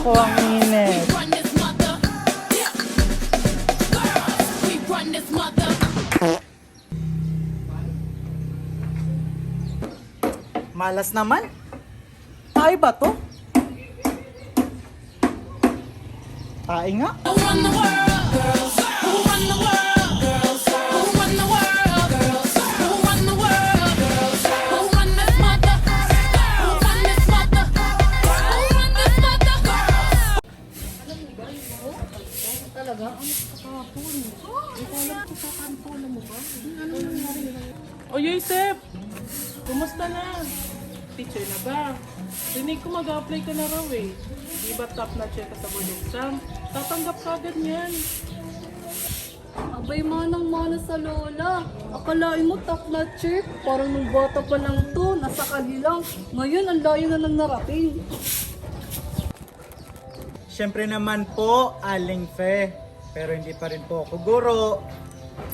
Naku, ang init. Malas naman. Tayo ba to? Tayo nga. O Yusef, kumusta na? Teacher na ba? Rinig ko mag-apply ka na raw eh. Di ba top na check ka sa board exam? Tatanggap ka agad niyan. Abay, manang-mana sa lola. Akalain mo top na check. Parang nung bata pa lang to, nasa kagilang. Ngayon, ang layo na nang narating. Siyempre naman po, Aling Fe. Pero hindi pa rin po ako guro.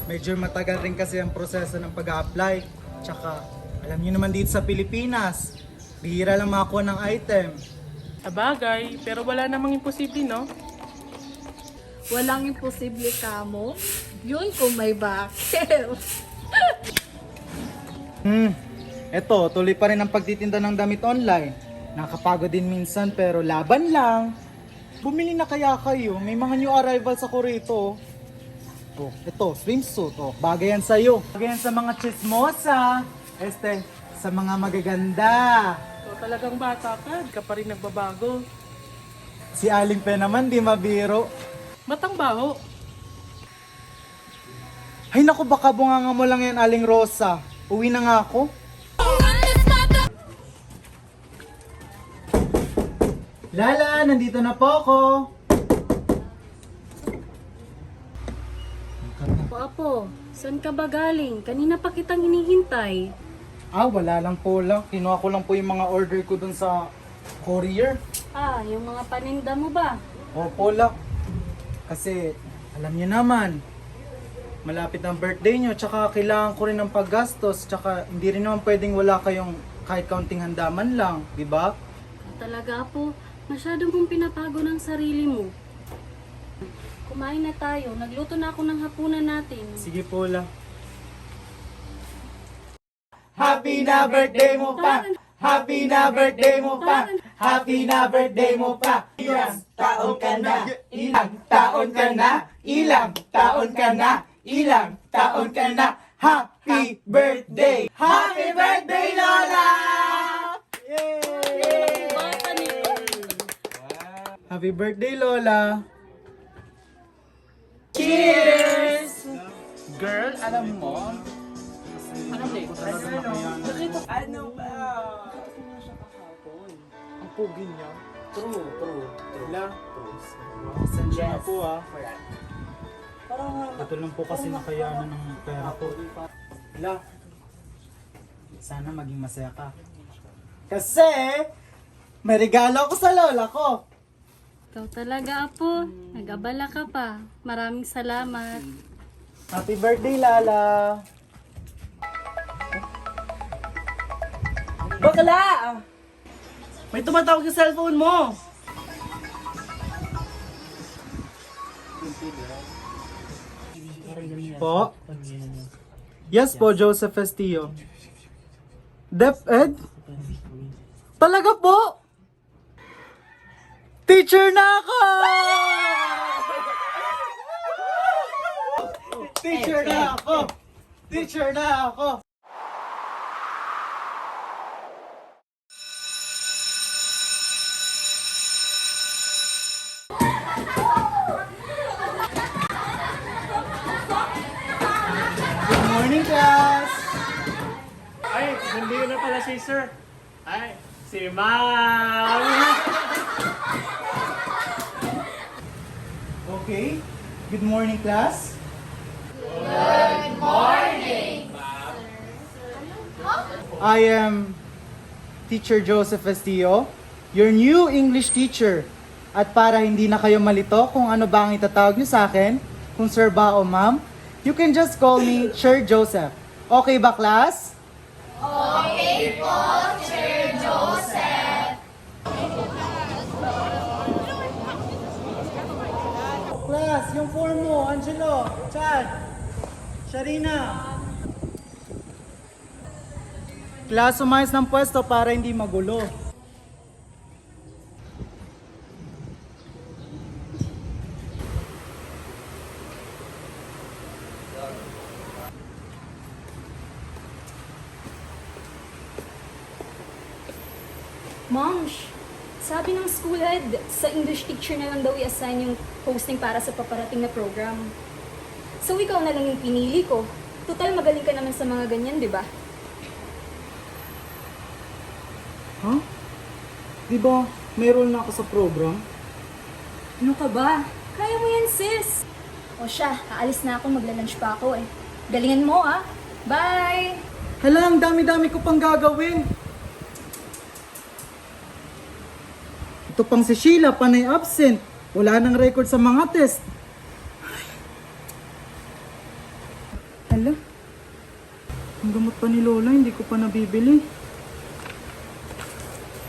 Medyo matagal rin kasi ang proseso ng pag-apply. Tsaka, alam niyo naman dito sa Pilipinas, bihira lang makakuha ng item. Sabagay, pero wala namang imposible, no? Walang imposible kamo. Yun kung may bakit. Eto, tuloy pa rin ang pagtitinda ng damit online. Nakakapagod din minsan pero laban lang. Bumili na kaya kayo, may mga new arrivals ako rito. Oh, ito, swimsuit. Oh, bagay yan sa'yo. Bagay yan sa mga chismosa. Sa mga magaganda. So talagang bata ka, di ka pa rin nagbabago. Si Aling Pe naman, di mabiro. Matang baho. Ay naku, baka bunganga mo lang yan, Aling Rosa. Uwi na nga ako. Lala, nandito na po ako. Apo, saan ka ba galing? Kanina pa kitang hinihintay. Wala lang po lang. Kinuha ko lang po yung mga order ko dun sa courier. Yung mga paninda mo ba? Opo lang. Kasi, alam niyo naman, malapit ang birthday niyo, tsaka kailangan ko rin ng paggastos, tsaka hindi rin naman pwedeng wala kayong kahit kaunting handaman lang, di ba? Talaga po, masyado mong pinapago ng sarili mo. Kumain na tayo. Nagluto na ako ng hapunan natin. Sige po lang. Happy na birthday mo pa! Happy na birthday mo pa! Happy na birthday mo pa! Ilang taon ka na! Ilang taon ka na! Ilang taon ka na! Ilang taon ka na! Happy birthday! Happy birthday, Lola! Yay! Bata nito. Happy birthday, Lola! Cheers! Girl, alam mo, ano ba? Ang pugi niya. True. La. Pasensya na po Ito lang po kasi nakayanan ng pera ko. La. Sana maging masaya ka. Kasi, may regalo ako sa lola ko. Ikaw talaga, Apo. Nag-abala ka pa. Maraming salamat. Happy birthday, Lala. Bakla! May tumatawag sa cellphone mo! Po? Yes po, Joseph Castillo. DepEd? Talaga po? Teacher na ako! Teacher na ako! Teacher na ako! Good morning, class! Ay, nandito na pala si sir. Ay, si Ma'am. Okay. Good morning, class. I am Teacher Joseph Castillo, your new English teacher. At para hindi na kayo malito kung ano ba ang itatawag niyo sa akin, kung sir ba o ma'am, you can just call me Sir Joseph. Okay ba, class? Okay po, Sir Joseph. Class, yung form mo, Angelo, Chad, Sharina. Class, umayos ng pwesto para hindi magulo. Moms, sabi ng school head, sa English teacher na lang daw i-assign yung hosting para sa paparating na program. So ikaw na lang yung pinili ko. Total, magaling ka naman sa mga ganyan, di ba? Ha? Di ba, meron na ako sa program? Ano ka ba? Kaya mo yan, sis! O siya, aalis na ako, magla-lunch pa ako eh. Galingan mo ah! Bye! Hala, ang dami-dami ko pang gagawin. Ito pang si Sheila, panay absent. Wala nang record sa mga test. Hala, ang gamot pa ni Lola, hindi ko pa nabibili.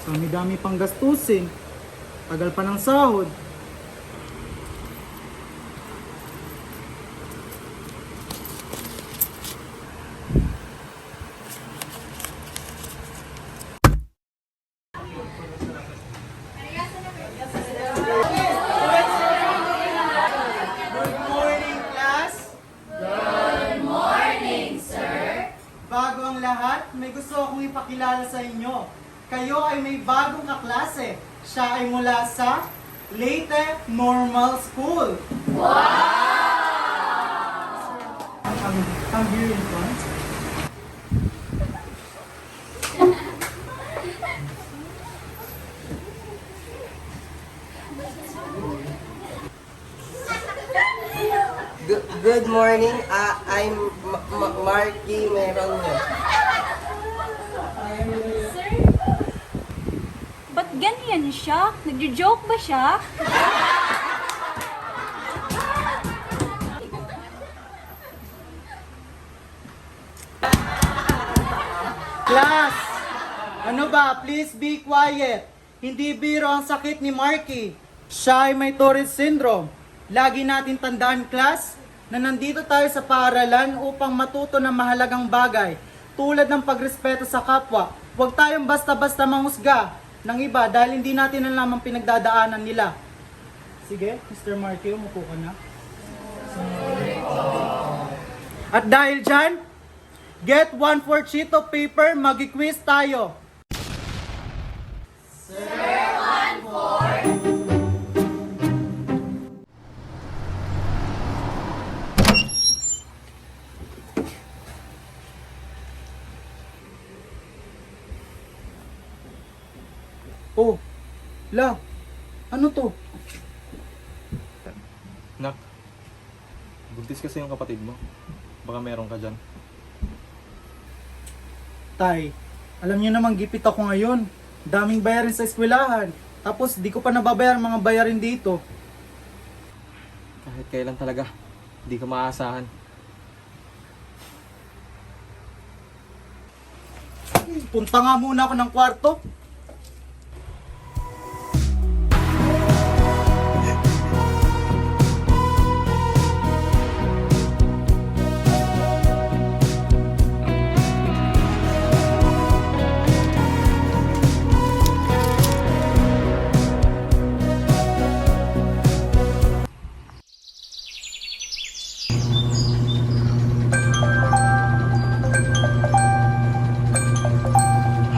Dami-dami pang gastusin. Tagal pa ng sahod. Good morning, class! Good morning, sir! Bago ang lahat, may gusto akong ipakilala sa inyo. Kayo ay may bagong kaklase. Siya ay mula sa Leyte Normal School. Wow! Come here in front. Good morning. I'm Marky Merongo. Sir? Ba't ganyan siya? Nagjo-joke ba siya? Class! Ano ba? Please be quiet. Hindi biro ang sakit ni Marky. Siya ay may Tourette syndrome. Lagi natin tandaan, class, na nandito tayo sa paaralan upang matuto ng mahalagang bagay tulad ng pagrespeto sa kapwa. Huwag tayong basta-basta manghusga ng iba dahil hindi natin alam ang pinagdadaanan nila. Sige, Mr. Marky, umupo ka na. At dahil dyan, get 1/4 sheet of paper, mag-quiz tayo. Oh, la, ano to? Nak, buntis kasi yung kapatid mo. Baka meron ka dyan. Tay, alam niyo namang gipit ako ngayon. Daming bayarin sa eskwelahan. Tapos di ko pa nababayaran mga bayarin dito. Kahit kailan talaga, di ka maaasahan. Punta nga muna ako ng kwarto.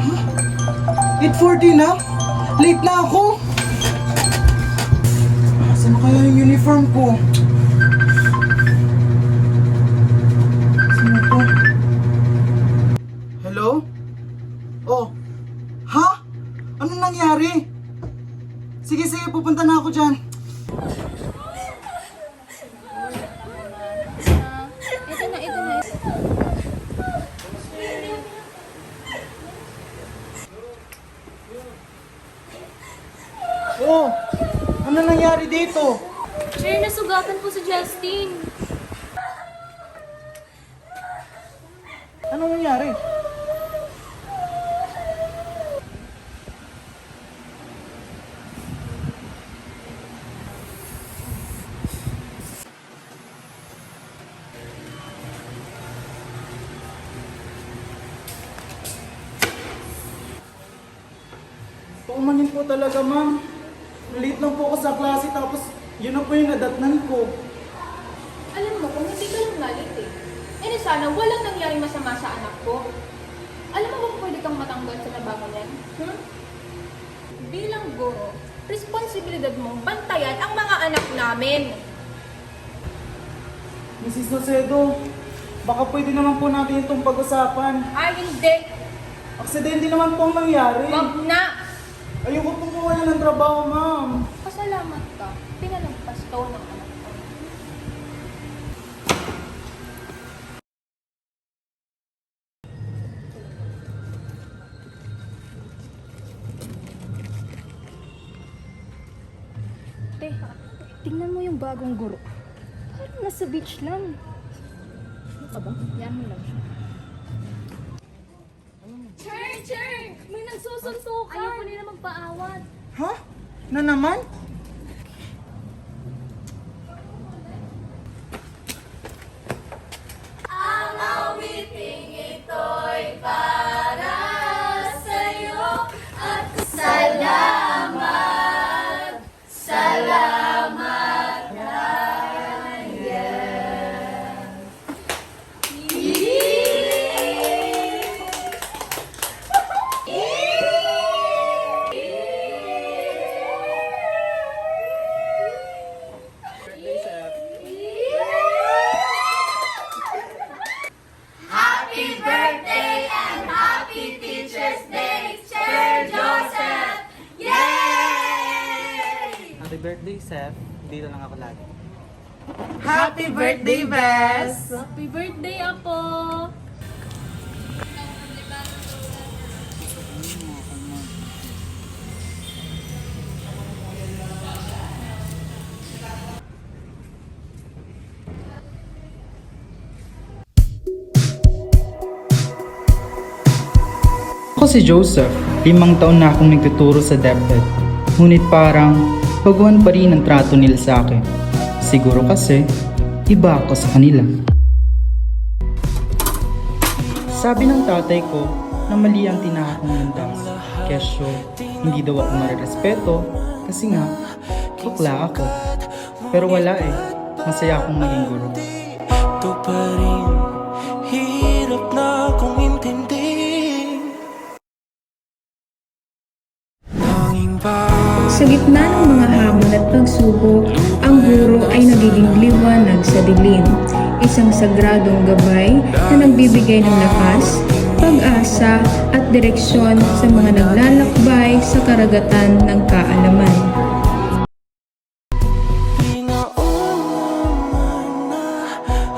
Huh? 8:40 na? Late na ako? Saan kaya yung uniform ko? Sino to? Hello? Oh. Ha? Ano nangyari? Sige, pupunta na ako dyan. Oh, ano nangyari dito? Sir, nasugatan po si Justin. Ano nangyari? Kumanin po talaga, ma'am. Late lang po ako sa klase tapos yun na po yung nadatnan ko. Alam mo, kung hindi ka lang galit eh. Eh sana walang nangyaring masama sa anak ko. Alam mo ba kung pwede kang matanggal sa trabaho niyan? Bilang guro, responsibilidad mong bantayan ang mga anak namin. Mrs. Nocedo, baka pwede naman po natin itong pag-usapan. Ay, hindi. Aksidente naman po ang nangyari. Wag na. Ayoko pong mawala ng trabaho, ma'am. Pasalamat ka. Pinalagpas to ng anak ko. Teka, tingnan mo yung bagong guro. Parang nasa beach lang. Ano ka ba? Yan mo lang siya. Chur! May nagsusuntukan! Ayoko nila magpaawat. Ha? Na naman? Happy birthday, Seth. Dito lang ako lagi. Happy birthday, Bes! Happy birthday, Apo! Ako si Joseph. 5 taon na akong nagtuturo sa DepEd. Ngunit parang baguhan pa rin ang trato nila sa akin. Siguro kasi iba ako sa kanila. Sabi ng tatay ko na mali ang tinahak ng landas. Kesyo, hindi daw ako marirespeto kasi nga, bakla ako. Pero wala eh, masaya akong maging guro. Ito pa rin, hirap na akong intindihin. Tanging ba Sa gitna ng mga hamon at pagsubok, ang guro ay nagiging liwanag sa dilim. Isang sagradong gabay na nagbibigay ng lakas, pag-asa at direksyon sa mga naglalakbay sa karagatan ng kaalaman. pinaunaman na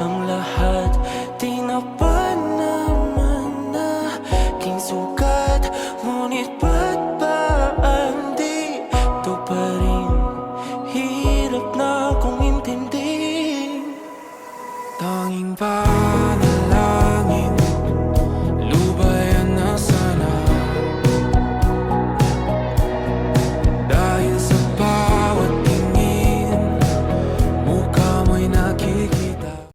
ang lahat, tinapan naman na king sugat, ngunit ba't ba di ito pa rin, hirap na akong intindihin. Tanging ba